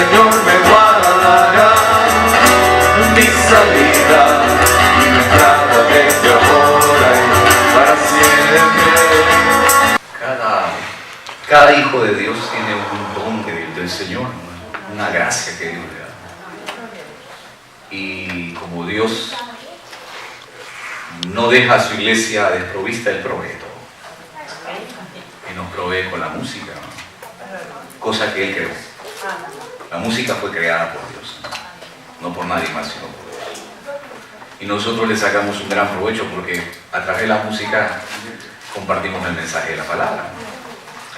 Señor me guardará mi salida y mi entrada desde ahora y para siempre. Cada hijo de Dios tiene un don del Señor, ¿no? Una gracia que Dios le da. Y como Dios no deja a su iglesia desprovista, Él provee todo. Y nos provee con la música, ¿no? Cosa que Él creó. La música fue creada por Dios, no por nadie más, sino por Dios. Y nosotros le sacamos un gran provecho porque a través de la música compartimos el mensaje de la palabra.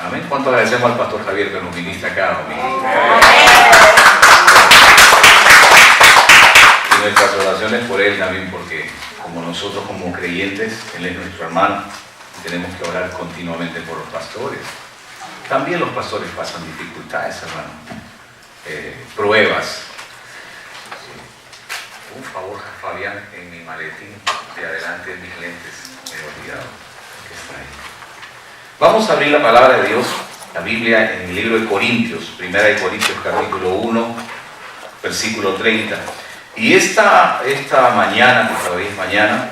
Amén. ¿Cuánto agradecemos al pastor Javier que nos ministra cada domingo? Y nuestras oraciones por él también, porque como nosotros como creyentes, él es nuestro hermano, y tenemos que orar continuamente por los pastores. También los pastores pasan dificultades, hermano. Pruebas. Un favor, Fabián, en mi maletín de adelante, en mis lentes, me he olvidado que está ahí. Vamos a abrir la palabra de Dios, la Biblia, en el libro de Corintios, 1 Corintios capítulo 1, versículo 30. Y esta mañana, que todavía es mañana,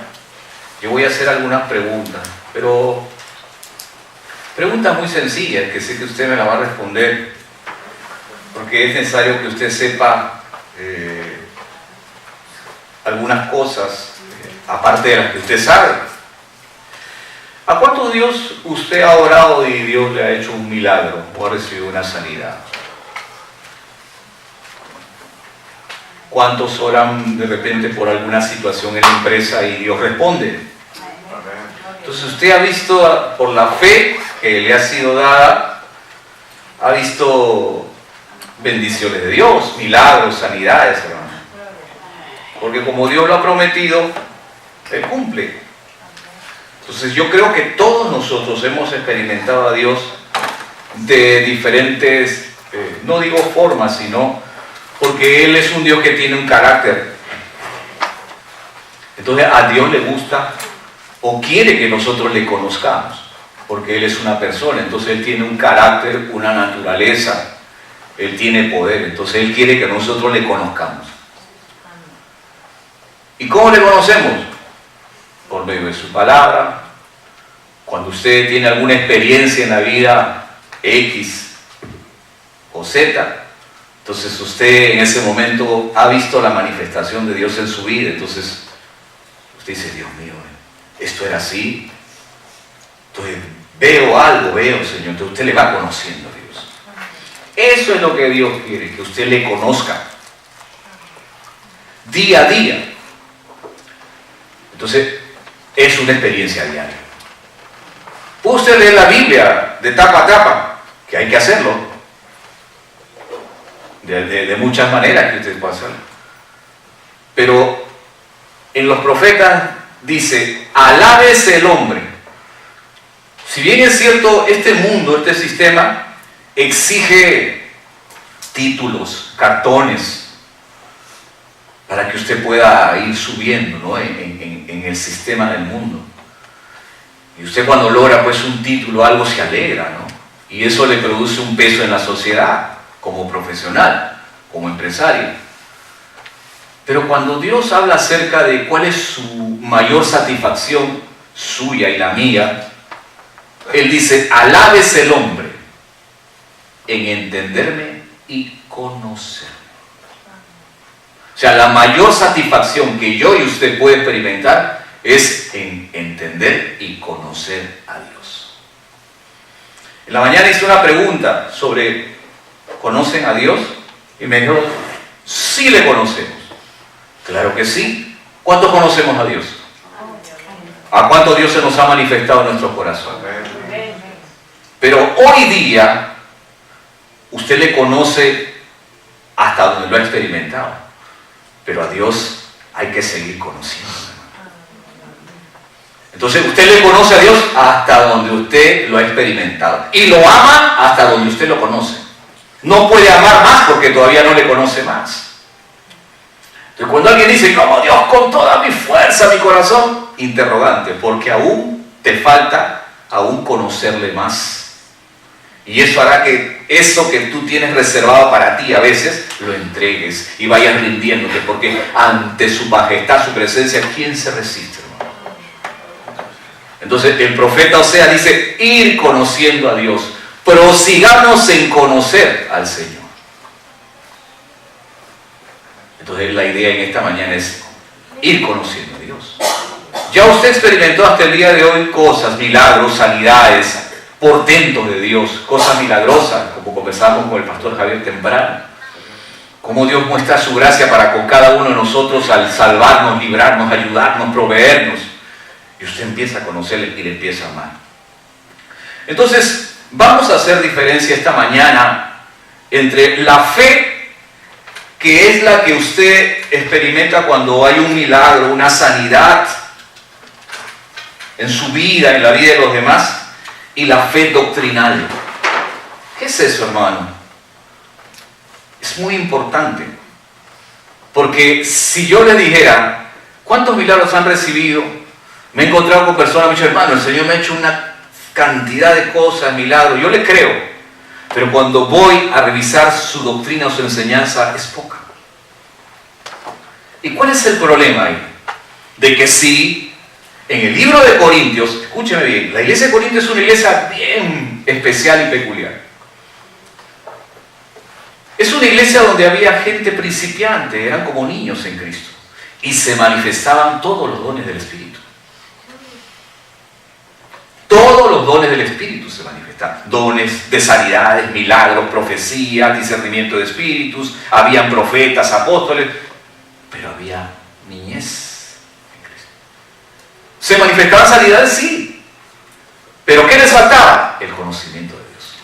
yo voy a hacer algunas preguntas, pero preguntas muy sencillas, que sé que usted me la va a responder, porque es necesario que usted sepa algunas cosas, aparte de las que usted sabe. ¿A cuántos Dios usted ha orado y Dios le ha hecho un milagro o ha recibido una sanidad? ¿Cuántos oran de repente por alguna situación en la empresa y Dios responde? Entonces usted ha visto, por la fe que le ha sido dada, ha visto bendiciones de Dios, milagros, sanidades, hermano. Porque como Dios lo ha prometido, Él cumple. Entonces yo creo que todos nosotros hemos experimentado a Dios de diferentes, no digo formas, sino porque Él es un Dios que tiene un carácter. Entonces a Dios le gusta o quiere que nosotros le conozcamos, porque Él es una persona, entonces Él tiene un carácter, una naturaleza, Él tiene poder, entonces Él quiere que nosotros le conozcamos. ¿Y cómo le conocemos? Por medio de su palabra. Cuando usted tiene alguna experiencia en la vida X o Z, entonces usted en ese momento ha visto la manifestación de Dios en su vida, entonces usted dice, Dios mío, esto era así, entonces veo algo, Señor, entonces usted le va conociendo a Dios. Eso es lo que Dios quiere, que usted le conozca día a día. Entonces es una experiencia diaria. Usted lee la Biblia de tapa a tapa, que hay que hacerlo, de muchas maneras que usted puede hacerlo. Pero en los profetas dice, alábese el hombre. Si bien es cierto, este mundo, este sistema, exige títulos, cartones, para que usted pueda ir subiendo, ¿no? en el sistema del mundo. Y usted cuando logra pues un título, algo se alegra, ¿no? Y eso le produce un peso en la sociedad, como profesional, como empresario. Pero cuando Dios habla acerca de cuál es su mayor satisfacción, suya y la mía, Él dice, alábese el hombre en entenderme y conocerme. O sea, la mayor satisfacción que yo y usted puede experimentar es en entender y conocer a Dios. En la mañana hice una pregunta sobre, ¿conocen a Dios? Y me dijo, sí le conocemos. Claro que sí. ¿Cuántos conocemos a Dios? ¿A cuánto Dios se nos ha manifestado en nuestro corazón? Pero hoy día, usted le conoce hasta donde lo ha experimentado. Pero a Dios hay que seguir conociendo. Entonces usted le conoce a Dios hasta donde usted lo ha experimentado. Y lo ama hasta donde usted lo conoce. No puede amar más porque todavía no le conoce más. Entonces cuando alguien dice, como Dios con toda mi fuerza, mi corazón, interrogante, porque aún te falta aún conocerle más. Y eso hará que eso que tú tienes reservado para ti a veces, lo entregues y vayas rindiéndote, porque ante su majestad, su presencia, ¿quién se resiste, hermano? Entonces el profeta Oseas dice, ir conociendo a Dios, prosigamos en conocer al Señor. Entonces la idea en esta mañana es ir conociendo a Dios. Ya usted experimentó hasta el día de hoy cosas, milagros, sanidades, portentos de Dios, cosas milagrosas, como conversábamos con el pastor Javier temprano. Cómo Dios muestra su gracia para con cada uno de nosotros al salvarnos, librarnos, ayudarnos, proveernos. Y usted empieza a conocerle y le empieza a amar. Entonces, vamos a hacer diferencia esta mañana entre la fe, que es la que usted experimenta cuando hay un milagro, una sanidad en su vida, en la vida de los demás, y la fe doctrinal. ¿Qué es eso, hermano? Es muy importante. Porque si yo les dijera, ¿cuántos milagros han recibido? Me he encontrado con personas, me han dicho, hermano, el Señor me ha hecho una cantidad de cosas, milagros. Yo le creo. Pero cuando voy a revisar su doctrina o su enseñanza, es poca. ¿Y cuál es el problema ahí? De que sí, en el libro de Corintios, escúcheme bien, la iglesia de Corintios es una iglesia bien especial y peculiar. Es una iglesia donde había gente principiante, eran como niños en Cristo, y se manifestaban todos los dones del Espíritu. Todos los dones del Espíritu se manifestaban. Dones de sanidades, milagros, profecías, discernimiento de espíritus, habían profetas, apóstoles, pero había niñez. ¿Se manifestaban sanidades? Sí. ¿Pero qué les faltaba? El conocimiento de Dios.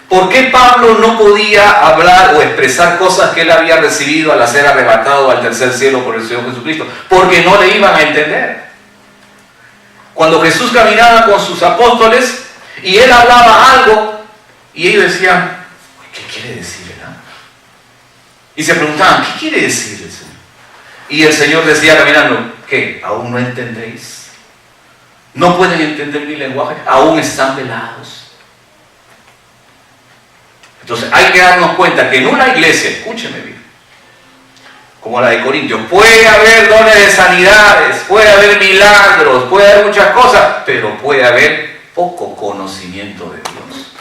¿Por qué Pablo no podía hablar o expresar cosas que él había recibido al ser arrebatado al tercer cielo por el Señor Jesucristo? Porque no le iban a entender. Cuando Jesús caminaba con sus apóstoles y él hablaba algo y ellos decían, ¿qué quiere decir, verdad? Y se preguntaban, ¿qué quiere decir el Señor? Y el Señor decía caminando, ¿qué? ¿Aún no entendéis? ¿No pueden entender mi lenguaje? ¿Aún están velados? Entonces hay que darnos cuenta que en una iglesia, escúcheme bien, como la de Corintios, puede haber dones de sanidades, puede haber milagros, puede haber muchas cosas, pero puede haber poco conocimiento de Dios.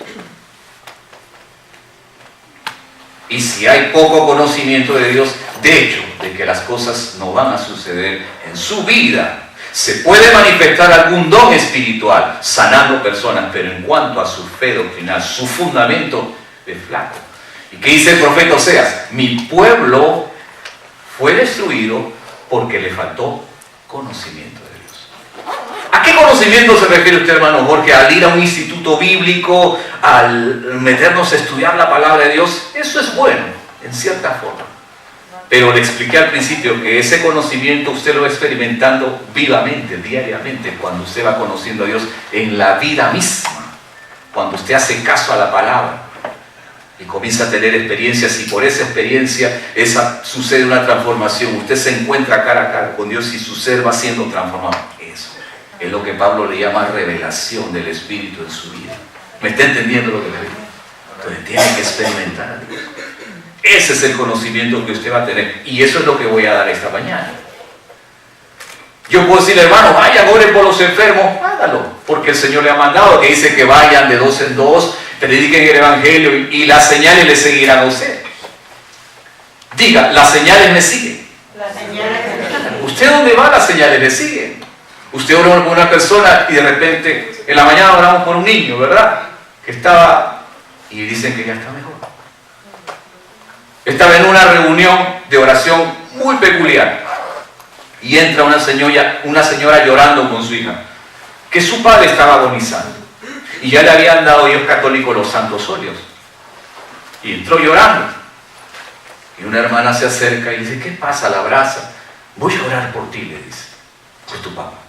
Y si hay poco conocimiento de Dios, de hecho, de que las cosas no van a suceder en su vida, se puede manifestar algún don espiritual, sanando personas, pero en cuanto a su fe doctrinal, su fundamento es flaco. ¿Y qué dice el profeta Oseas? Mi pueblo fue destruido porque le faltó conocimiento de Dios. ¿A qué conocimiento se refiere usted, hermano Jorge? ¿Al ir a un instituto bíblico? ¿Al meternos a estudiar la palabra de Dios? Eso es bueno, en cierta forma. Pero le expliqué al principio que ese conocimiento usted lo va experimentando vivamente, diariamente, cuando usted va conociendo a Dios en la vida misma. Cuando usted hace caso a la palabra y comienza a tener experiencias, y por esa experiencia sucede una transformación. Usted se encuentra cara a cara con Dios y su ser va siendo transformado. Eso es lo que Pablo le llama revelación del Espíritu en su vida. ¿Me está entendiendo lo que le digo? Entonces tiene que experimentar a Dios. Ese es el conocimiento que usted va a tener, y eso es lo que voy a dar esta mañana. Yo puedo decirle, hermano, vaya, oren por los enfermos, hágalo, porque el Señor le ha mandado, que dice que vayan de dos en dos, prediquen el Evangelio y las señales le seguirán a usted. Diga, las señales me siguen. Las señales me siguen. ¿Usted dónde va? Las señales le siguen. Usted ora por una persona y de repente, en la mañana oramos por un niño, ¿verdad? Que estaba, y dicen que ya está mejor. Estaba en una reunión de oración muy peculiar y entra una señora llorando con su hija, que su padre estaba agonizando y ya le habían dado ellos católicos los santos óleos, y entró llorando, y una hermana se acerca y dice, ¿qué pasa? La abraza. Voy a orar por ti, le dice, por tu papá.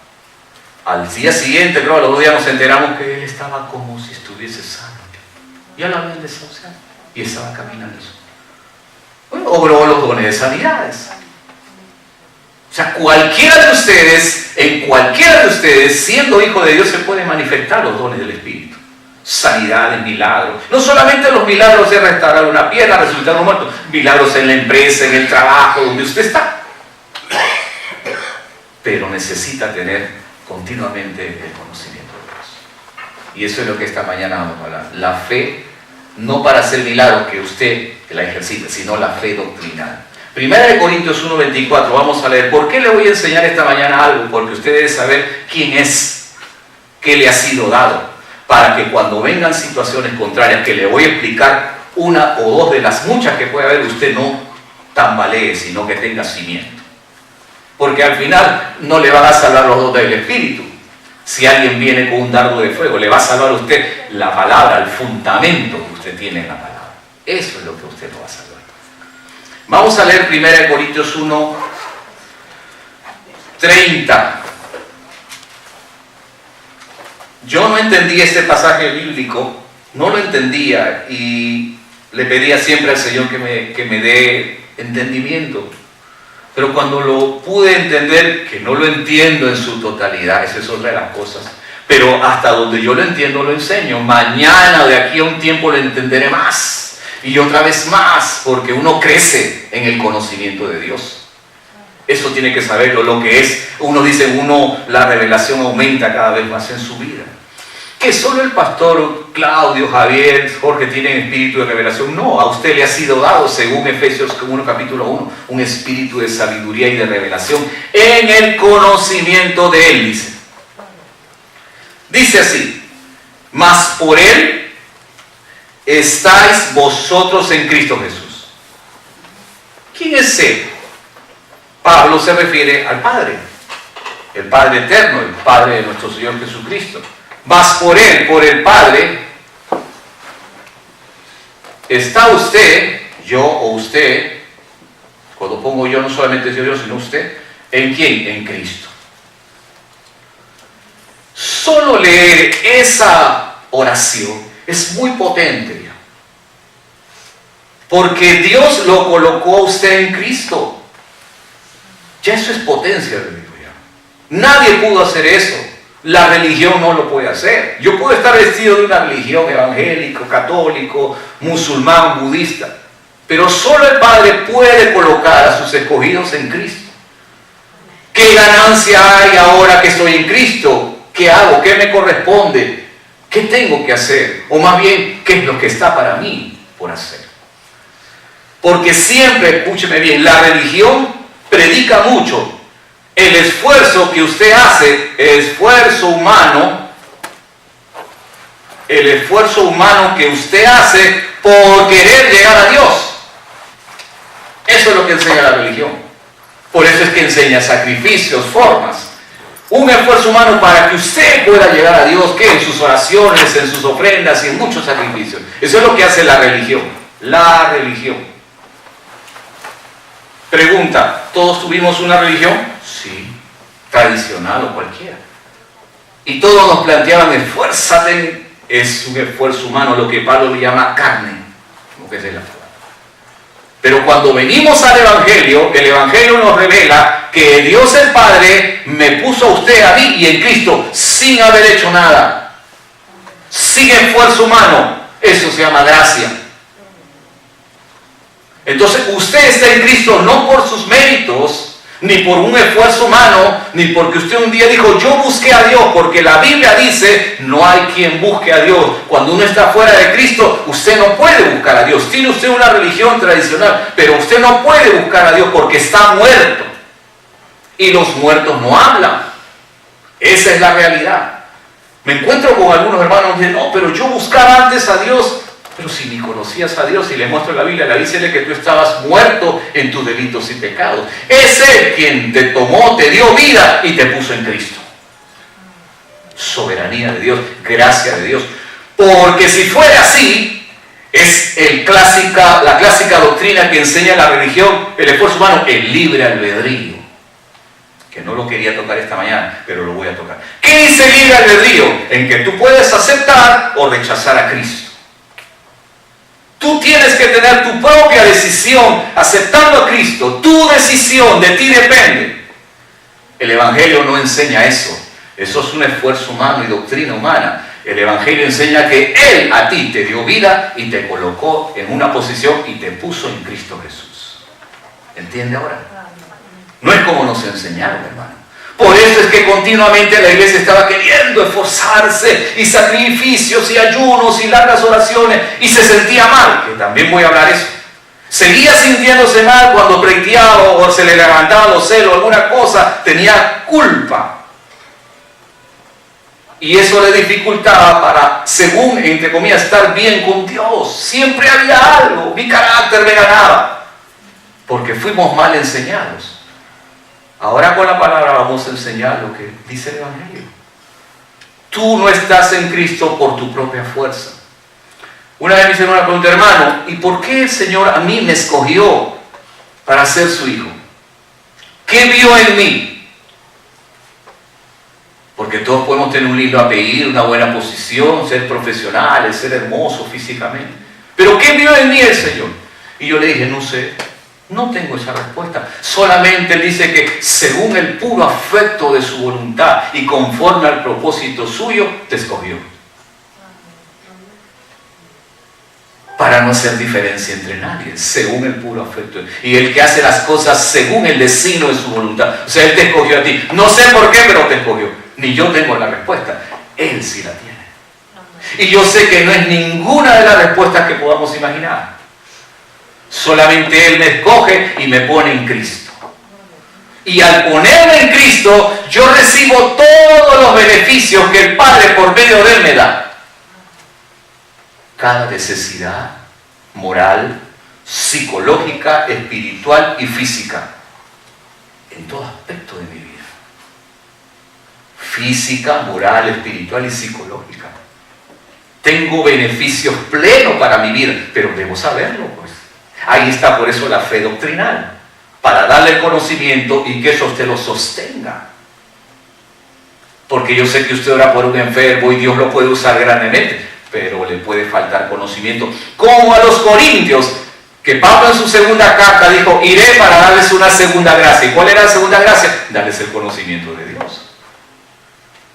Al día siguiente, creo, a los 2 días nos enteramos que él estaba como si estuviese sano, ya lo habían desahuciado y estaba caminando. Bueno, obró los dones de sanidades. O sea, en cualquiera de ustedes, siendo hijo de Dios, se pueden manifestar los dones del Espíritu. sanidades, milagros. No solamente los milagros de restaurar una pierna, resucitar a un muerto, milagros en la empresa, en el trabajo, donde usted está. Pero necesita tener continuamente el conocimiento de Dios. Y eso es lo que esta mañana vamos a hablar. La fe, no para hacer milagros que la ejercite, sino la fe doctrinal. 1 Corintios 1:24, vamos a leer. ¿Por qué le voy a enseñar esta mañana algo? Porque usted debe saber quién es, qué le ha sido dado, para que cuando vengan situaciones contrarias, que le voy a explicar una o dos de las muchas que puede haber, usted no tambalee, sino que tenga cimiento. Porque al final no le van a salvar los dones del Espíritu. Si alguien viene con un dardo de fuego, le va a salvar a usted la palabra, el fundamento que usted tiene en la palabra. Eso es lo que usted lo va a salvar. Vamos a leer 1 Corintios 1:30. Yo no entendía este pasaje bíblico, no lo entendía y le pedía siempre al Señor que me dé entendimiento. Pero cuando lo pude entender, que no lo entiendo en su totalidad, esa es otra de las cosas, pero hasta donde yo lo entiendo lo enseño. Mañana, de aquí a un tiempo, lo entenderé más y otra vez más, porque uno crece en el conocimiento de Dios. Eso tiene que saberlo, lo que es. Uno dice, la revelación aumenta cada vez más en su vida. Que solo el pastor Claudio, Javier, Jorge tienen espíritu de revelación. No, a usted le ha sido dado, según Efesios 1, capítulo 1, un espíritu de sabiduría y de revelación en el conocimiento de Él, dice. Dice así: mas por Él estáis vosotros en Cristo Jesús. ¿Quién es Él? Pablo se refiere al Padre, el Padre eterno, el Padre de nuestro Señor Jesucristo. Mas por Él, por el Padre, está usted, yo o usted, cuando pongo yo no solamente yo, sino usted, ¿en quién? En Cristo. Solo leer esa oración es muy potente, porque Dios lo colocó a usted en Cristo. Ya eso es potencia de Dios. Nadie pudo hacer eso. La religión no lo puede hacer. Yo puedo estar vestido de una religión evangélico, católico, musulmán, budista, pero solo el Padre puede colocar a sus escogidos en Cristo. ¿Qué ganancia hay ahora que estoy en Cristo? ¿Qué hago? ¿Qué me corresponde? ¿Qué tengo que hacer? O más bien, ¿qué es lo que está para mí por hacer? Porque siempre, escúcheme bien, la religión predica mucho. El esfuerzo que usted hace, el esfuerzo humano que usted hace por querer llegar a Dios. Eso es lo que enseña la religión. Por eso es que enseña sacrificios, formas. Un esfuerzo humano para que usted pueda llegar a Dios, que en sus oraciones, en sus ofrendas y en muchos sacrificios. Eso es lo que hace la religión. La religión. Pregunta, ¿todos tuvimos una religión? Sí, tradicional o cualquiera. Y todos nos planteaban, esfuérzate. Es un esfuerzo humano, lo que Pablo le llama carne, como que es la palabra. Pero cuando venimos al Evangelio, el Evangelio nos revela que Dios el Padre me puso a usted, a mí y en Cristo, sin haber hecho nada, sin esfuerzo humano. Eso se llama gracia. Entonces usted está en Cristo no por sus méritos, ni por un esfuerzo humano, ni porque usted un día dijo, yo busqué a Dios, porque la Biblia dice, no hay quien busque a Dios. Cuando uno está fuera de Cristo, usted no puede buscar a Dios. Tiene usted una religión tradicional, pero usted no puede buscar a Dios porque está muerto. Y los muertos no hablan. Esa es la realidad. Me encuentro con algunos hermanos que dicen, no, pero yo buscaba antes a Dios. Pero si ni conocías a Dios, y le muestro la Biblia, dice que tú estabas muerto en tus delitos y pecados. Es Él quien te tomó, te dio vida y te puso en Cristo. Soberanía de Dios, gracia de Dios. Porque si fuera así, es la clásica doctrina que enseña la religión, el esfuerzo humano, el libre albedrío. Que no lo quería tocar esta mañana, pero lo voy a tocar. ¿Qué dice el libre albedrío? En que tú puedes aceptar o rechazar a Cristo. Tú tienes que tener tu propia decisión aceptando a Cristo. Tu decisión, de ti depende. El Evangelio no enseña eso. Eso es un esfuerzo humano y doctrina humana. El Evangelio enseña que Él a ti te dio vida y te colocó en una posición y te puso en Cristo Jesús. ¿Entiende ahora? No es como nos enseñaron, hermano. Por eso es que continuamente la iglesia estaba queriendo esforzarse, y sacrificios, y ayunos, y largas oraciones, y se sentía mal, que también voy a hablar de eso. Seguía sintiéndose mal cuando pleiteaba o se le levantaban los celos, alguna cosa, tenía culpa. Y eso le dificultaba para, según, entre comillas, estar bien con Dios. Siempre había algo, mi carácter me ganaba, porque fuimos mal enseñados. Ahora con la palabra vamos a enseñar lo que dice el Evangelio. Tú no estás en Cristo por tu propia fuerza. Una vez me hicieron una pregunta, hermano, ¿y por qué el Señor a mí me escogió para ser su hijo? ¿Qué vio en mí? Porque todos podemos tener un lindo apellido, una buena posición, ser profesionales, ser hermosos físicamente. Pero ¿qué vio en mí el Señor? Y yo le dije, no sé, no tengo esa respuesta. Solamente Él dice que según el puro afecto de su voluntad y conforme al propósito suyo, te escogió. Para no hacer diferencia entre nadie, según el puro afecto. Y el que hace las cosas según el designio de su voluntad. O sea, Él te escogió a ti. No sé por qué, pero te escogió. Ni yo tengo la respuesta. Él sí la tiene. Y yo sé que no es ninguna de las respuestas que podamos imaginar. Solamente Él me escoge y me pone en Cristo. Y al ponerme en Cristo, yo recibo todos los beneficios que el Padre por medio de Él me da. Cada necesidad moral, psicológica, espiritual y física, en todo aspecto de mi vida. Física, moral, espiritual y psicológica. Tengo beneficios plenos para mi vida, pero debo saberlo, pues. Ahí está por eso la fe doctrinal, para darle el conocimiento y que eso usted lo sostenga. Porque yo sé que usted ora por un enfermo y Dios lo puede usar grandemente, pero le puede faltar conocimiento. Como a los corintios, que Pablo en su segunda carta dijo, iré para darles una segunda gracia. ¿Y cuál era la segunda gracia? Darles el conocimiento de Dios.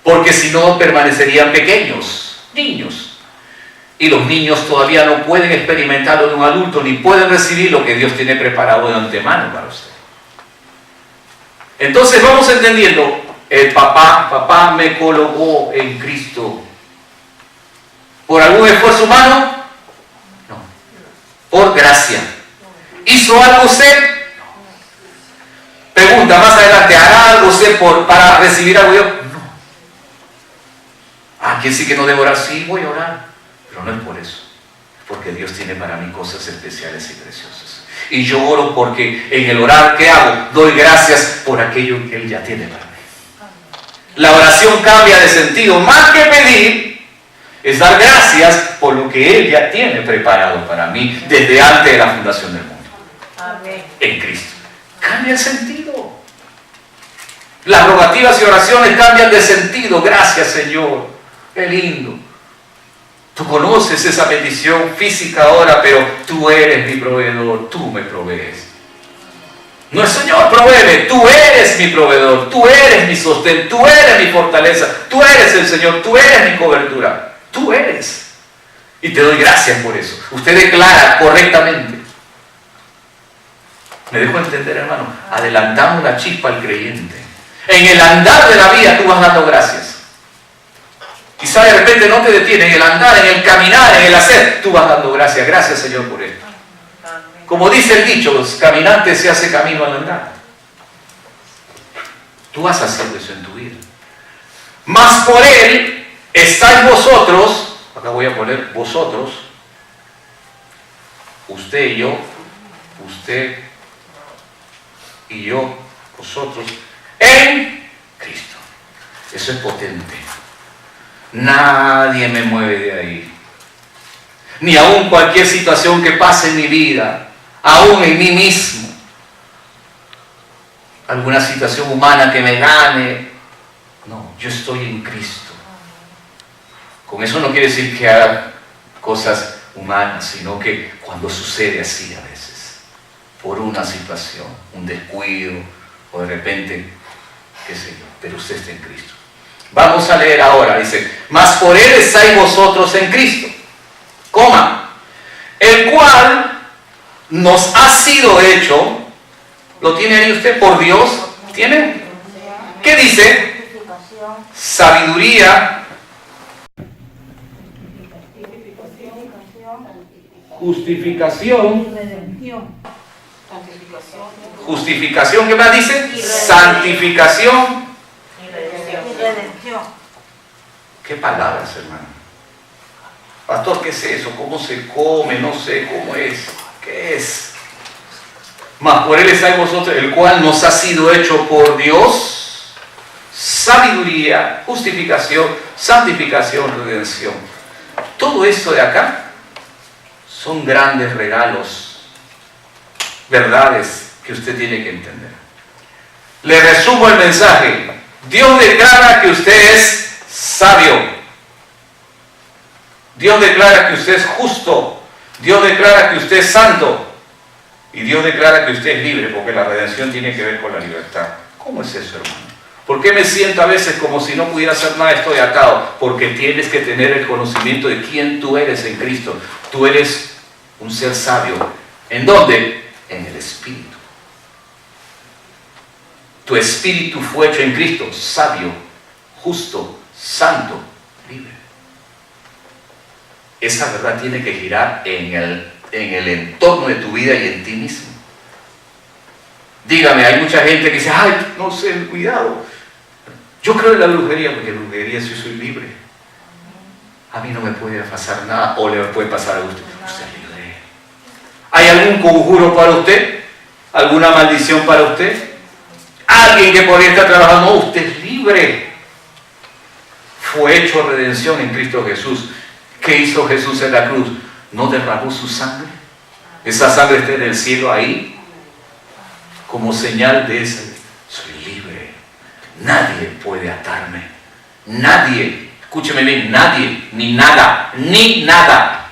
Porque si no, permanecerían pequeños, niños. Y los niños todavía no pueden experimentarlo de un adulto, ni pueden recibir lo que Dios tiene preparado de antemano para usted. Entonces vamos entendiendo, el papá me colocó en Cristo. ¿Por algún esfuerzo humano? No. Por gracia. ¿Hizo algo usted? No. Pregunta más adelante, ¿hará algo usted para recibir algo yo? No. ¿A quién sí que no debo orar? Sí, voy a orar. Pero no es por eso. Es porque Dios tiene para mí cosas especiales y preciosas. Y yo oro porque en el orar, ¿qué hago? Doy gracias por aquello que Él ya tiene para mí. La oración cambia de sentido. Más que pedir, es dar gracias por lo que Él ya tiene preparado para mí desde antes de la fundación del mundo. Amén. En Cristo. Cambia el sentido. Las rogativas y oraciones cambian de sentido. Gracias, Señor. Qué lindo. Tú conoces esa petición física ahora, pero tú eres mi proveedor. Tú me provees. No es Señor, provéeme. Tú eres mi proveedor. Tú eres mi sostén. Tú eres mi fortaleza. Tú eres el Señor. Tú eres mi cobertura. Tú eres. Y te doy gracias por eso. Usted declara correctamente. ¿Me dejo entender, hermano? Adelantamos la chispa al creyente. En el andar de la vida tú vas dando gracias. Quizá de repente no te detiene. En el andar, en el caminar, en el hacer, tú vas dando gracias. Gracias, Señor, por esto. Como dice el dicho, los caminantes se hace camino al andar. Tú vas haciendo eso en tu vida. Mas por Él estáis vosotros, acá voy a poner vosotros, usted y yo, usted y yo, vosotros, en Cristo. Eso es potente. Nadie me mueve de ahí. Ni aun cualquier situación que pase en mi vida, aún en mí mismo. Alguna situación humana que me gane. No, yo estoy en Cristo. Con eso no quiere decir que haga cosas humanas, sino que cuando sucede así a veces, por una situación, un descuido, o de repente, qué sé yo, pero usted está en Cristo. Vamos a leer ahora, dice, mas por Él estáis vosotros en Cristo, coma, el cual nos ha sido hecho, ¿lo tiene ahí usted? ¿Por Dios? ¿Tiene? ¿Qué dice? Sabiduría, justificación, justificación, ¿qué más dice? Santificación. ¿Qué palabras, hermano? Pastor, ¿qué es eso? ¿Cómo se come? No sé cómo es. ¿Qué es? Mas por Él estáis vosotros, el cual nos ha sido hecho por Dios, sabiduría, justificación, santificación, redención. Todo esto de acá son grandes regalos, verdades que usted tiene que entender. Le resumo el mensaje. Dios declara que usted es sabio. Dios declara que usted es justo. Dios declara que usted es santo. Y Dios declara que usted es libre, porque la redención tiene que ver con la libertad. ¿Cómo es eso, hermano? ¿Por qué me siento a veces como si no pudiera hacer nada? Estoy atado. Porque tienes que tener el conocimiento de quién tú eres en Cristo. Tú eres un ser sabio. ¿En dónde? En el Espíritu. Tu espíritu fue hecho en Cristo, sabio, justo, santo, libre. Esa verdad tiene que girar en el entorno de tu vida y en ti mismo. Dígame, hay mucha gente que dice, ay, no sé, cuidado. Yo creo en la brujería, porque en brujería yo soy libre. A mí no me puede pasar nada, o le puede pasar a usted. Usted es libre. ¿Hay algún conjuro para usted? ¿Alguna maldición para usted? Alguien que por ahí está trabajando, no, usted es libre. Fue hecho redención en Cristo Jesús. ¿Qué hizo Jesús en la cruz? ¿No derramó su sangre? Esa sangre está en el cielo ahí, como señal de ese. Soy libre. Nadie puede atarme. Nadie, escúcheme bien, nadie, ni nada, ni nada.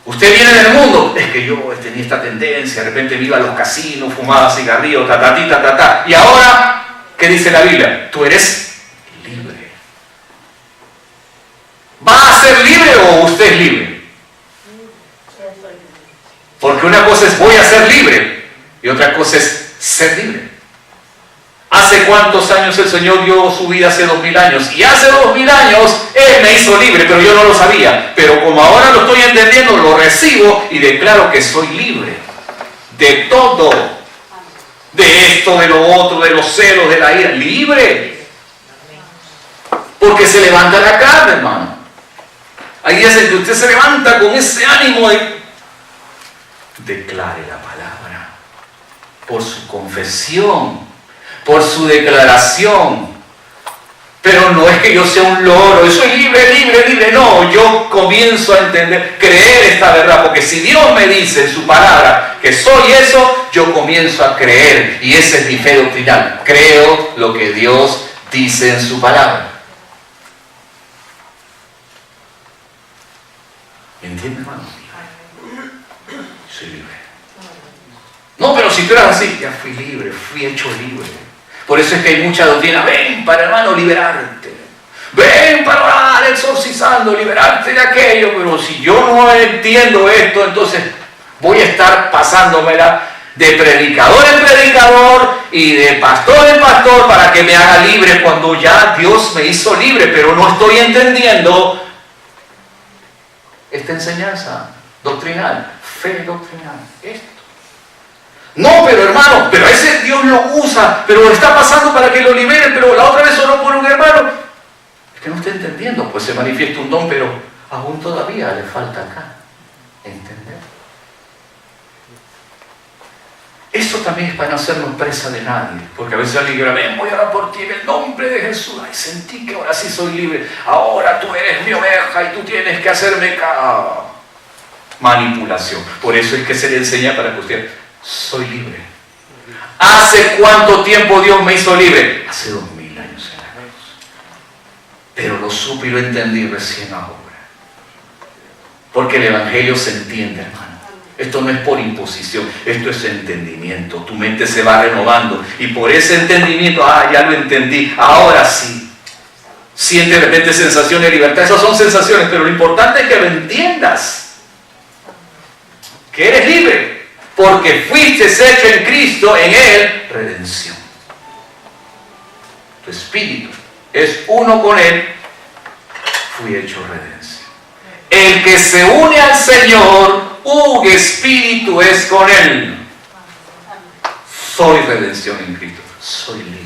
Usted viene del mundo, es que yo tenía esta tendencia, de repente me iba a los casinos, fumaba cigarrillos, ta. Y ahora, ¿qué dice la Biblia? Tú eres libre. ¿Va a ser libre o usted es libre? Porque una cosa es voy a ser libre y otra cosa es ser libre. ¿Hace cuántos años el Señor dio su vida? Hace 2000 años. Y hace 2000 años Él me hizo libre, pero yo no lo sabía. Pero como ahora lo estoy entendiendo, lo recibo y declaro que soy libre. De todo. De esto, de lo otro, de los celos, de la ira. Libre. Porque se levanta la carne, hermano. Hay días en que usted se levanta con ese ánimo de... Declare la palabra. Por su confesión. Por su declaración. Pero no es que yo sea un loro, yo soy libre. No, yo comienzo a entender, creer esta verdad, porque si Dios me dice en su palabra que soy eso, yo comienzo a creer, y esa es mi fe doctrinal. Creo lo que Dios dice en su palabra. ¿Me entiende, hermano? Soy libre. No, pero si tú eras así, ya fui libre, fui hecho libre. Por eso es que hay mucha doctrina. Ven para, hermano, liberarte. Ven para orar, exorcizando, liberarte de aquello. Pero si yo no entiendo esto, entonces voy a estar pasándomela de predicador en predicador y de pastor en pastor para que me haga libre cuando ya Dios me hizo libre. Pero no estoy entendiendo esta enseñanza doctrinal, fe doctrinal. Esto. No, pero hermano, pero ese Dios lo usa, pero está pasando para que lo liberen, pero la otra vez oró por un hermano. Es que no está entendiendo, pues se manifiesta un don, pero aún todavía le falta acá entender. Eso también es para no hacernos presa de nadie, porque a veces alguien dice, ven, voy a orar por ti en el nombre de Jesús. Ay, sentí que ahora sí soy libre, ahora tú eres mi oveja y tú tienes que hacerme caso. Manipulación. Por eso es que se le enseña para que usted... Soy libre. ¿Hace cuánto tiempo Dios me hizo libre? Hace 2000 años en la cruz. Pero lo supe y lo entendí recién ahora. Porque el Evangelio se entiende, hermano. Esto no es por imposición, esto es entendimiento. Tu mente se va renovando y por ese entendimiento, ya lo entendí, ahora sí. Siente de repente sensaciones de libertad. Esas son sensaciones, pero lo importante es que lo entiendas. Que eres libre. Porque fuiste hecho en Cristo, en Él, redención. Tu espíritu es uno con Él. Fui hecho redención. El que se une al Señor, un espíritu es con Él. Soy redención en Cristo. Soy libre.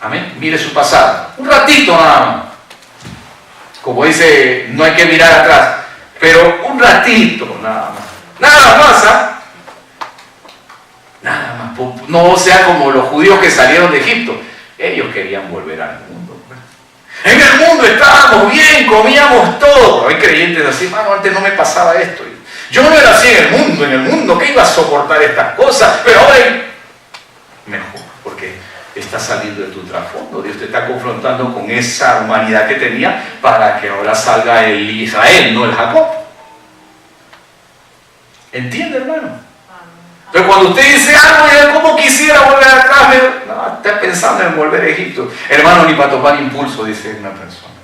Amén. Mire su pasado. Un ratito nada más. Como dice, no hay que mirar atrás. Pero un ratito nada más. Nada más, ¿ah? Nada más. No sea como los judíos que salieron de Egipto. Ellos querían volver al mundo. En el mundo estábamos bien, comíamos todo. Hay creyentes así, mano, antes no me pasaba esto. Yo no era así en el mundo, ¿qué iba a soportar estas cosas? Pero ahora mejor, porque estás saliendo de tu trasfondo. Dios te está confrontando con esa humanidad que tenía para que ahora salga el Israel, no el Jacob. ¿Entiende, hermano? Pero cuando usted dice algo, ¿cómo quisiera volver atrás? No, está pensando en volver a Egipto. Hermano, ni para tomar impulso, dice una persona.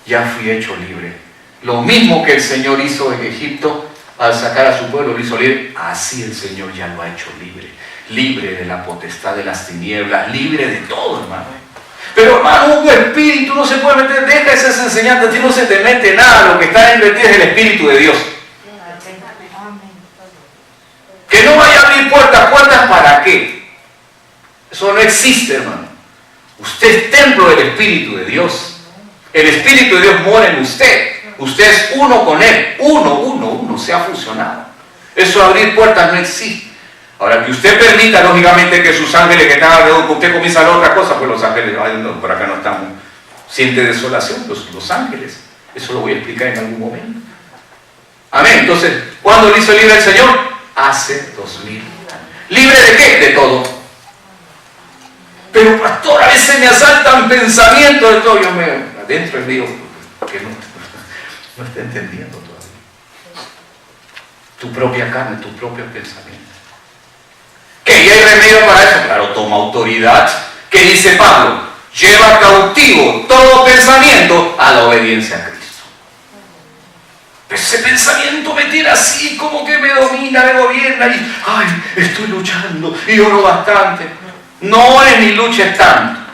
Ya fui hecho libre. Lo mismo que el Señor hizo en Egipto al sacar a su pueblo, lo hizo libre. Así el Señor ya lo ha hecho libre. Libre de la potestad de las tinieblas, libre de todo, hermano. Pero, hermano, un espíritu no se puede meter. Deja esas enseñanzas, a ti no se te mete nada. Lo que está dentro de ti es el Espíritu de Dios. Que no vaya a abrir puertas. ¿Puertas para qué? Eso no existe, hermano. Usted es templo del Espíritu de Dios. El Espíritu de Dios mora en usted. Usted es uno con Él. Uno. Se ha fusionado. Eso de abrir puertas no existe. Ahora, que usted permita, lógicamente, que sus ángeles que están alrededor, que usted comienza a ver otra cosa, pues los ángeles, ay, no, por acá no estamos. Siente desolación, los ángeles. Eso lo voy a explicar en algún momento. Amén. Entonces, ¿cuándo lo hizo libre el Señor? Hace 2000 años. ¿Libre de qué? De todo. Pero, pastor, a veces me asaltan pensamientos de todo. Yo adentro digo, que no está entendiendo todavía. Tu propia carne, tus propios pensamientos. ¿Que ya hay remedio para eso? Claro, toma autoridad. ¿Qué dice Pablo? Lleva cautivo todo pensamiento a la obediencia a Cristo. Ese pensamiento me tira así, como que me domina, me gobierna y, ay, estoy luchando y oro bastante. No ores ni luches tanto.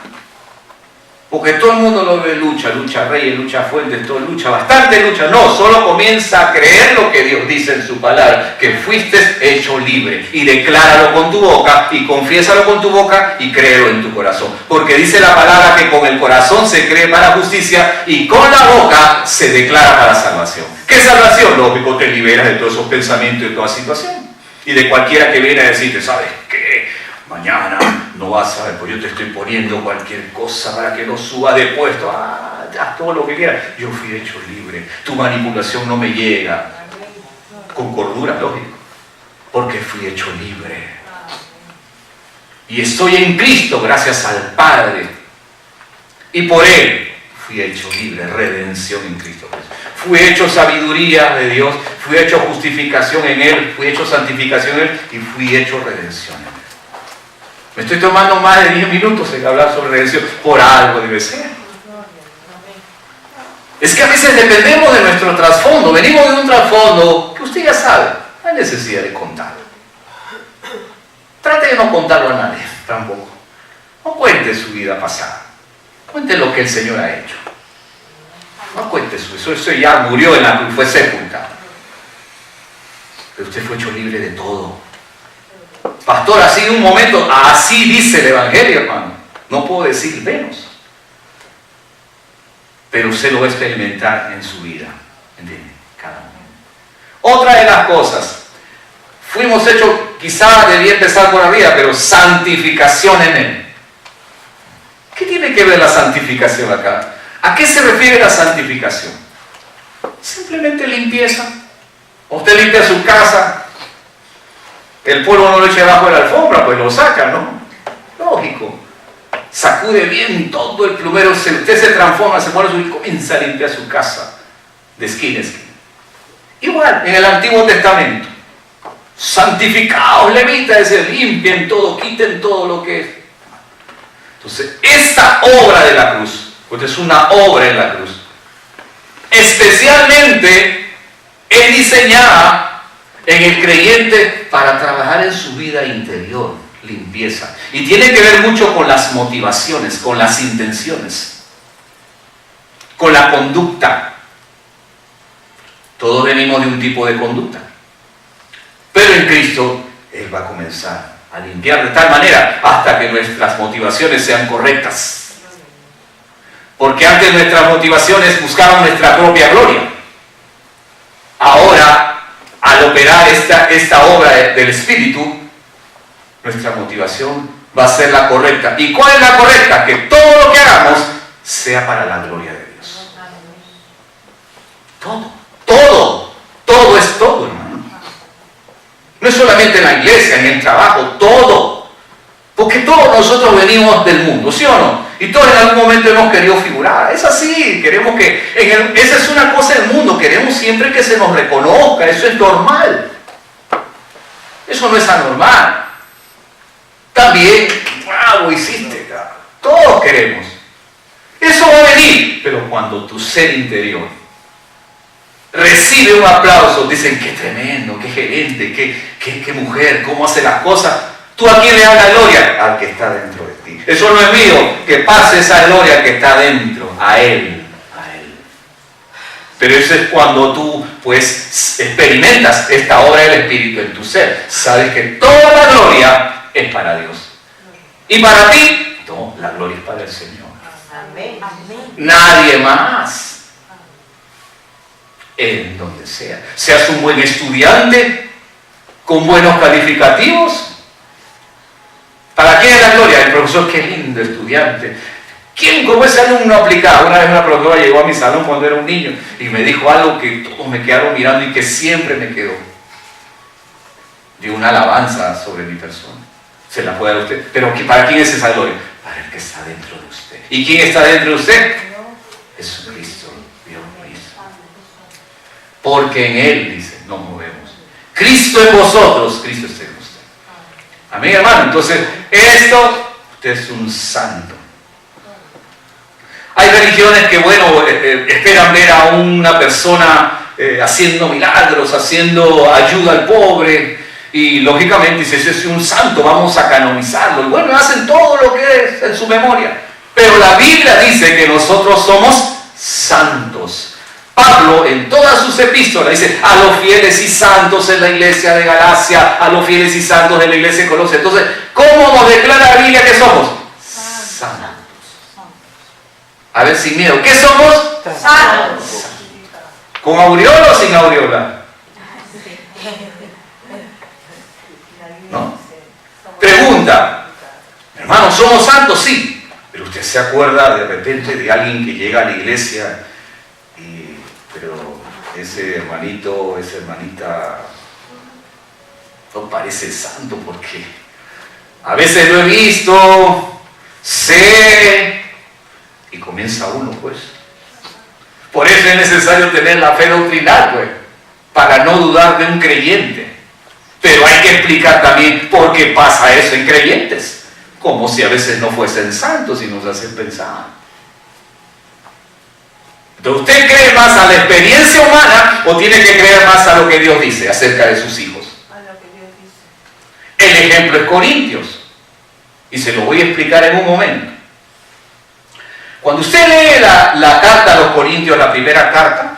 Porque todo el mundo lo ve lucha reyes, lucha fuentes, todo lucha, bastante lucha. No, solo comienza a creer lo que Dios dice en su palabra, que fuiste hecho libre. Y decláralo con tu boca, y confiésalo con tu boca, y créelo en tu corazón. Porque dice la palabra que con el corazón se cree para justicia, y con la boca se declara para salvación. ¿Qué salvación? Lógico, te liberas de todos esos pensamientos y de toda situación. Y de cualquiera que viene a decirte, ¿sabes qué? Mañana no vas a ver, pues yo te estoy poniendo cualquier cosa para que no suba de puesto. Haz todo lo que quieras. Yo fui hecho libre. Tu manipulación no me llega. Con cordura, lógico. Porque fui hecho libre. Y estoy en Cristo gracias al Padre. Y por Él fui hecho libre. Redención en Cristo. Fui hecho sabiduría de Dios. Fui hecho justificación en Él. Fui hecho santificación en Él. Y fui hecho redención en Él. Me estoy tomando más de 10 minutos en hablar sobre redención. Por algo debe ser. Es que a veces dependemos de nuestro trasfondo. Venimos de un trasfondo que usted ya sabe. No hay necesidad de contarlo. Trate de no contarlo a nadie tampoco. No cuente su vida pasada. Cuente lo que el Señor ha hecho. No cuente eso ya murió en la cruz, fue sepultado. Pero usted fue hecho libre de todo. Pastor, ha sido un momento, así dice el Evangelio, hermano. No puedo decir menos. Pero usted lo va a experimentar en su vida. ¿Entiende? Cada uno. Otra de las cosas, fuimos hechos, quizá debía empezar por arriba, pero santificación en Él. ¿Qué tiene que ver la santificación acá? ¿A qué se refiere la santificación? Simplemente limpieza. Usted limpia su casa. El polvo no lo echa debajo de la alfombra, pues lo saca, ¿no? Lógico. Sacude bien todo el plumero, usted se transforma, se muere y comienza a limpiar su casa de esquina a esquina. Igual, en el Antiguo Testamento. Santificaos, levitas, limpien todo, quiten todo lo que es. Entonces, esta obra de la cruz, porque es una obra en la cruz, especialmente es diseñada en el creyente para trabajar en su vida interior, limpieza. Y tiene que ver mucho con las motivaciones, con las intenciones, con la conducta. Todos venimos de un tipo de conducta. Pero en Cristo, Él va a comenzar a limpiar de tal manera hasta que nuestras motivaciones sean correctas. Porque antes nuestras motivaciones buscaban nuestra propia gloria. Ahora, al operar esta obra del Espíritu, nuestra motivación va a ser la correcta. ¿Y cuál es la correcta? Que todo lo que hagamos sea para la gloria de Dios. Todo es todo, hermano. No es solamente en la iglesia, en el trabajo, todo. Porque todos nosotros venimos del mundo, ¿sí o no? Y todos en algún momento hemos querido figurar. Es así, queremos que... esa es una cosa del mundo, queremos siempre que se nos reconozca, eso es normal. Eso no es anormal. También, bravo, hiciste, todos queremos. Eso va a venir, pero cuando tu ser interior recibe un aplauso, dicen, qué tremendo, qué gerente, qué mujer, cómo hace las cosas. ¿Tú a quién le das la gloria? Al que está dentro de ti. Eso no es mío, que pase esa gloria que está dentro, a Él. Pero eso es cuando tú, pues, experimentas esta obra del Espíritu en tu ser. Sabes que toda la gloria es para Dios. ¿Y para ti? No, la gloria es para el Señor. Amén. Nadie más. En donde sea. Seas un buen estudiante, con buenos calificativos. ¿Para quién es la gloria? El profesor, qué lindo estudiante. ¿Quién como ese alumno aplicado? Una vez una profesora llegó a mi salón cuando era un niño y me dijo algo que todos me quedaron mirando y que siempre me quedó. Dio una alabanza sobre mi persona. Se la puede dar a usted. Pero ¿para quién es esa gloria? Para el que está dentro de usted. ¿Y quién está dentro de usted? Jesucristo, Dios mismo. Porque en Él, dice, nos movemos. Cristo en vosotros, Cristo está en usted. Amén, hermano. Entonces, usted es un santo. Hay religiones que, bueno, esperan ver a una persona haciendo milagros, haciendo ayuda al pobre, y lógicamente dice, ese es un santo, vamos a canonizarlo. Y bueno, hacen todo lo que es en su memoria. Pero la Biblia dice que nosotros somos santos. Pablo en todas sus epístolas dice a los fieles y santos en la iglesia de Galacia, a los fieles y santos de la iglesia de Colosia. Entonces, ¿cómo nos declara la Biblia que somos? Santos. A ver, sin miedo, ¿qué somos? Santos. ¿Con aureola o sin aureola? ¿No? Pregunta, hermano, ¿somos santos? Sí. Pero usted se acuerda de repente de alguien que llega a la iglesia pero ese hermanito, esa hermanita no parece santo, porque a veces lo he visto, sé, y comienza uno, pues. Por eso es necesario tener la fe doctrinal, pues, para no dudar de un creyente. Pero hay que explicar también por qué pasa eso en creyentes, como si a veces no fuesen santos y nos hacen pensar. Entonces, ¿usted cree más a la experiencia humana o tiene que creer más a lo que Dios dice acerca de sus hijos? A lo que Dios dice. El ejemplo es Corintios. Y se lo voy a explicar en un momento. Cuando usted lee la carta a los Corintios, la primera carta,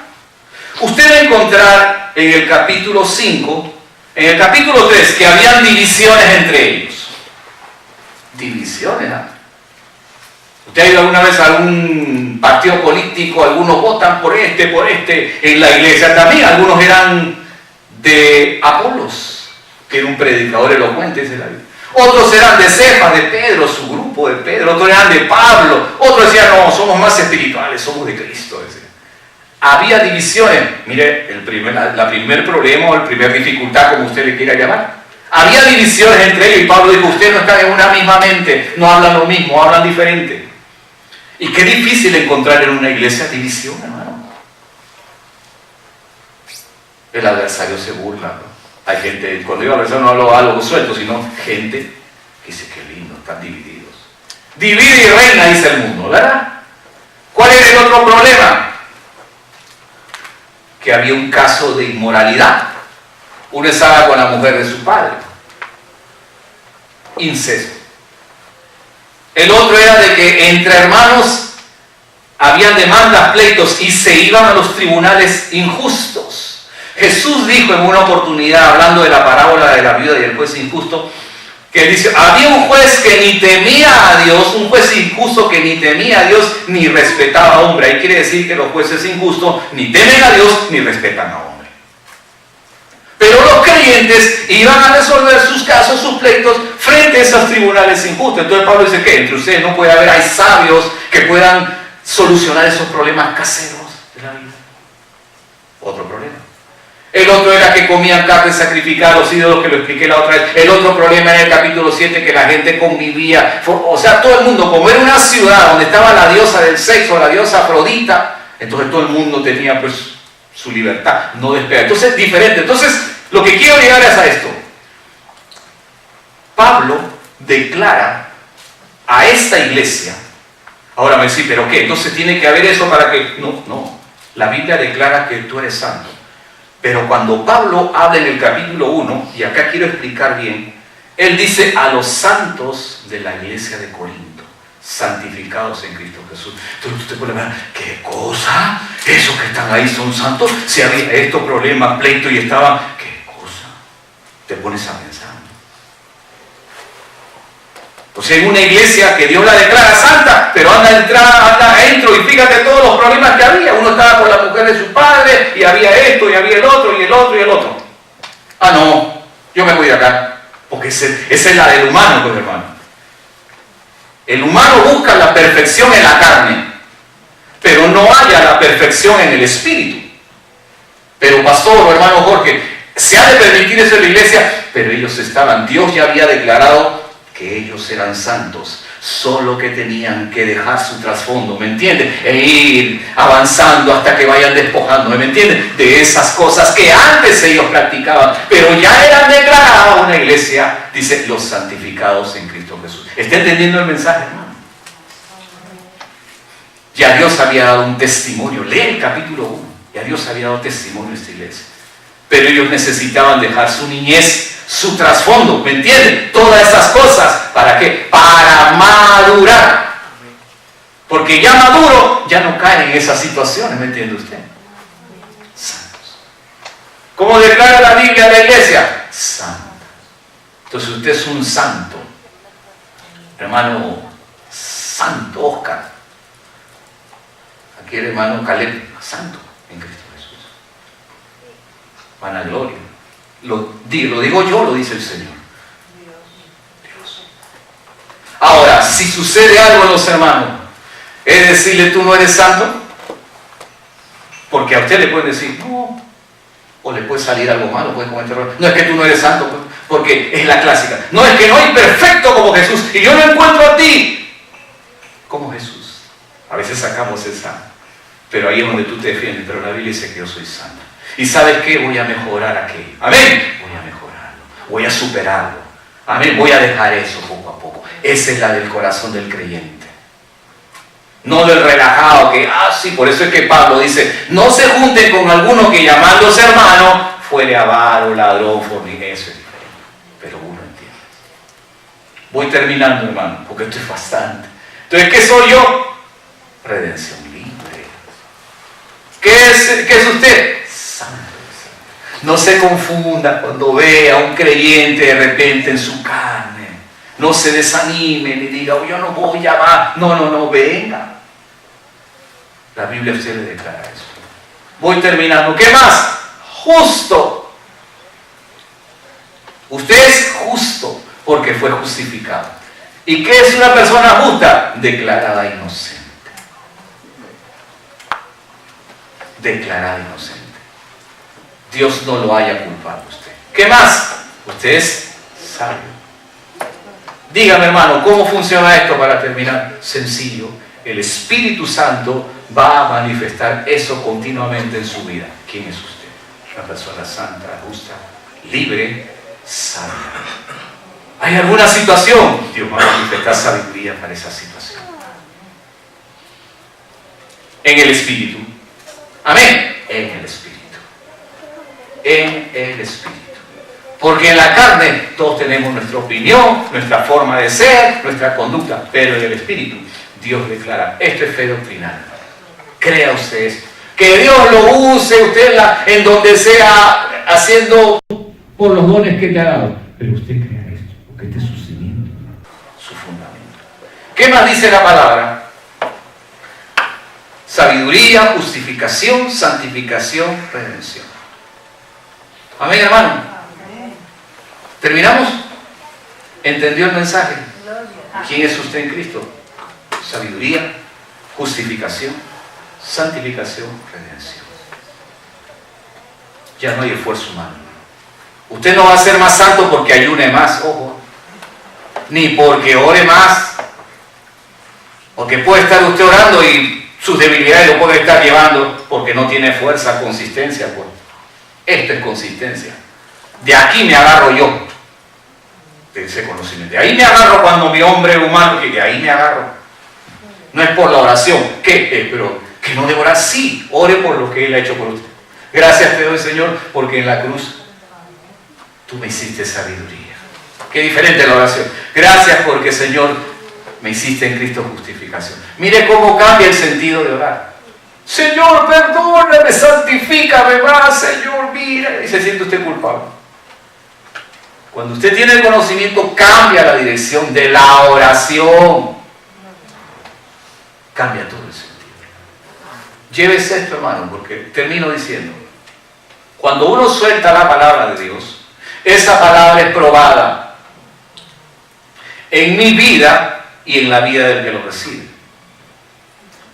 usted va a encontrar en el capítulo 5, en el capítulo 3, que habían divisiones entre ellos. Divisiones, ¿ah? ¿Usted ha ido alguna vez a algún partido político? Algunos votan por este. En la iglesia también, algunos eran de Apolos, que era un predicador elocuente, dice la Biblia. Otros eran de Cefas, de Pedro, su grupo de Pedro. Otros eran de Pablo. Otros decían, no, somos más espirituales, somos de Cristo. Decían. Había divisiones. Mire, la primer problema o la primera dificultad, como usted le quiera llamar. Había divisiones entre ellos y Pablo dijo, ustedes no están en una misma mente, no hablan lo mismo, hablan diferente. Y qué difícil encontrar en una iglesia división, hermano. El adversario se burla, ¿no? Hay gente, cuando digo adversario no hablo algo suelto, sino gente que dice, qué lindo, están divididos. divide y reina, dice el mundo, ¿verdad? ¿Cuál era el otro problema? Que había un caso de inmoralidad. Uno estaba con la mujer de su padre. Incesto. El otro era de que entre hermanos habían demandas, pleitos y se iban a los tribunales injustos. Jesús dijo en una oportunidad, hablando de la parábola de la viuda y el juez injusto, que dice, había un juez que ni temía a Dios, un juez injusto que ni temía a Dios ni respetaba a hombre. Ahí quiere decir que los jueces injustos ni temen a Dios ni respetan a hombre. Pero los creyentes iban a resolver sus casos, sus pleitos, frente a esos tribunales injustos. Entonces Pablo dice que entre ustedes no puede haber, hay sabios que puedan solucionar esos problemas caseros de la vida. Otro problema. El otro era que comían carne sacrificada a los ídolos, que lo expliqué la otra vez. El otro problema era en el capítulo 7, que la gente convivía. O sea, todo el mundo, como era una ciudad donde estaba la diosa del sexo, la diosa Afrodita, entonces todo el mundo tenía pues su libertad, no despegar. Entonces, diferente. Entonces, lo que quiero llegar es a esto. Pablo declara a esta iglesia, ahora me decís, ¿pero qué? Entonces tiene que haber eso para que... No. La Biblia declara que tú eres santo. Pero cuando Pablo habla en el capítulo 1, y acá quiero explicar bien, él dice a los santos de la iglesia de Corinto, santificados en Cristo Jesús. Entonces tú te puedes ver, ¿qué cosa? ¿Esos que están ahí son santos? Si había estos problemas, pleito y estaban... ¿Qué cosa? Te pones a pensar. O sea, en una iglesia que Dios la declara santa, pero anda adentro y fíjate todos los problemas que había. Uno estaba con la mujer de su padre y había esto y había el otro y el otro y el otro. Ah, no, yo me voy de acá, porque esa es la del humano, pues hermano. El humano busca la perfección en la carne, pero no halla la perfección en el espíritu. Pero pastor o hermano Jorge, se ha de permitir eso en la iglesia, pero ellos estaban, Dios ya había declarado que ellos eran santos, solo que tenían que dejar su trasfondo, ¿me entienden? E ir avanzando hasta que vayan despojando, ¿me entienden? De esas cosas que antes ellos practicaban, pero ya eran declaradas una iglesia, dice, los santificados en Cristo Jesús. ¿Está entendiendo el mensaje, hermano? Ya Dios había dado un testimonio, lee el capítulo 1, ya Dios había dado testimonio a esta iglesia, pero ellos necesitaban dejar su niñez, su trasfondo, ¿me entienden? Todas esas cosas, ¿para qué? Para madurar. Porque ya maduro, ya no caen en esas situaciones, ¿me entiende usted? Santos. ¿Cómo declara la Biblia a la iglesia? Santo. Entonces usted es un santo. Hermano santo Oscar. Aquí el hermano Caleb, santo en Cristo Jesús. Vanagloria. Lo digo yo, lo dice el Señor. Dios. Ahora, si sucede algo en los hermanos, es decirle, tú no eres santo, porque a usted le pueden decir, no, o le puede salir algo malo, puede cometer error. No es que tú no eres santo, porque es la clásica. No, es que no hay perfecto como Jesús, y yo no encuentro a ti como Jesús. A veces sacamos esa, pero ahí es donde tú te defiendes, pero la Biblia dice que yo soy santo. ¿Y sabes qué? Voy a mejorar aquello. Amén. Voy a mejorarlo. Voy a superarlo. Amén. Voy a dejar eso poco a poco. Esa es la del corazón del creyente. No del relajado que, sí, por eso es que Pablo dice, no se junten con alguno que llamándose hermano fuere avaro, ladrón, forniquero. Eso es diferente. Pero uno entiende. Voy terminando, hermano, porque esto es bastante. Entonces, ¿qué soy yo? Redención libre. ¿Qué es usted? Santo. No se confunda cuando ve a un creyente de repente en su carne. No se desanime ni diga, yo no voy a más. No, venga. La Biblia usted le declara eso. Voy terminando. ¿Qué más? Justo. Usted es justo porque fue justificado. ¿Y qué es una persona justa? Declarada inocente. Declarada inocente. Dios no lo haya culpado a usted. ¿Qué más? Usted es sabio. Dígame, hermano, ¿cómo funciona esto para terminar? Sencillo. El Espíritu Santo va a manifestar eso continuamente en su vida. ¿Quién es usted? Una persona santa, justa, libre, sabia. ¿Hay alguna situación? Dios va a manifestar sabiduría para esa situación. En el Espíritu. Amén. En el Espíritu. En el Espíritu. Porque en la carne todos tenemos nuestra opinión, nuestra forma de ser, nuestra conducta, pero en el Espíritu Dios declara, esto es fe doctrinal. Crea usted esto. Que Dios lo use usted en donde sea, haciendo por los dones que te ha dado. Pero usted crea esto, porque este es su cimiento, su fundamento. ¿Qué más dice la palabra? Sabiduría, justificación, santificación, redención. Amén, hermano. ¿Terminamos? ¿Entendió el mensaje? ¿Quién es usted en Cristo? Sabiduría, justificación, santificación, redención. Ya no hay esfuerzo humano. Usted no va a ser más santo porque ayune más, ojo. Ni porque ore más. Porque puede estar usted orando y sus debilidades lo puede estar llevando porque no tiene fuerza, consistencia. Pues. Esto es consistencia. De aquí me agarro yo. De ese conocimiento. De ahí me agarro cuando mi hombre humano, que de ahí me agarro. No es por la oración. ¿Qué? Pero que no debo orar. Sí, ore por lo que Él ha hecho por usted. Gracias te doy, Señor, porque en la cruz tú me hiciste sabiduría. Qué diferente la oración. Gracias porque, Señor, me hiciste en Cristo justificación. Mire cómo cambia el sentido de orar. Señor, perdóname, santifícame más, Señor, mira. Y se siente usted culpable. Cuando usted tiene el conocimiento, cambia la dirección de la oración. Cambia todo el sentido. Llévese esto, hermano, porque termino diciendo, cuando uno suelta la palabra de Dios, esa palabra es probada en mi vida y en la vida del que lo recibe.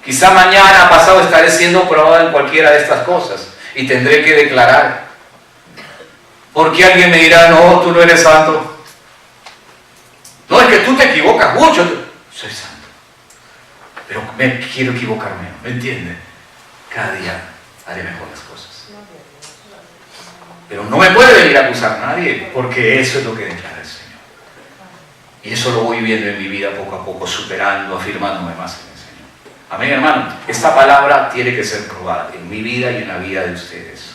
Quizá mañana, pasado, estaré siendo probado en cualquiera de estas cosas y tendré que declarar. Porque alguien me dirá, no, tú no eres santo. No, es que tú te equivocas mucho. Soy santo. Pero quiero equivocarme, ¿me entiendes? Cada día haré mejor las cosas. Pero no me puede venir a acusar nadie, porque eso es lo que declara el Señor. Y eso lo voy viendo en mi vida poco a poco, superando, afirmándome más en el Señor. Amén, hermano. Esta palabra tiene que ser probada en mi vida y en la vida de ustedes.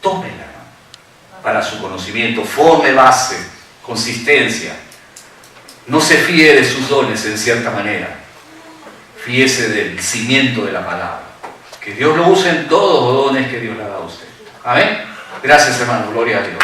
Tómenla para su conocimiento, forme base, consistencia. No se fíe de sus dones en cierta manera. Fíese del cimiento de la palabra. Que Dios lo use en todos los dones que Dios le ha dado a usted. Amén. Gracias, hermano. Gloria a Dios.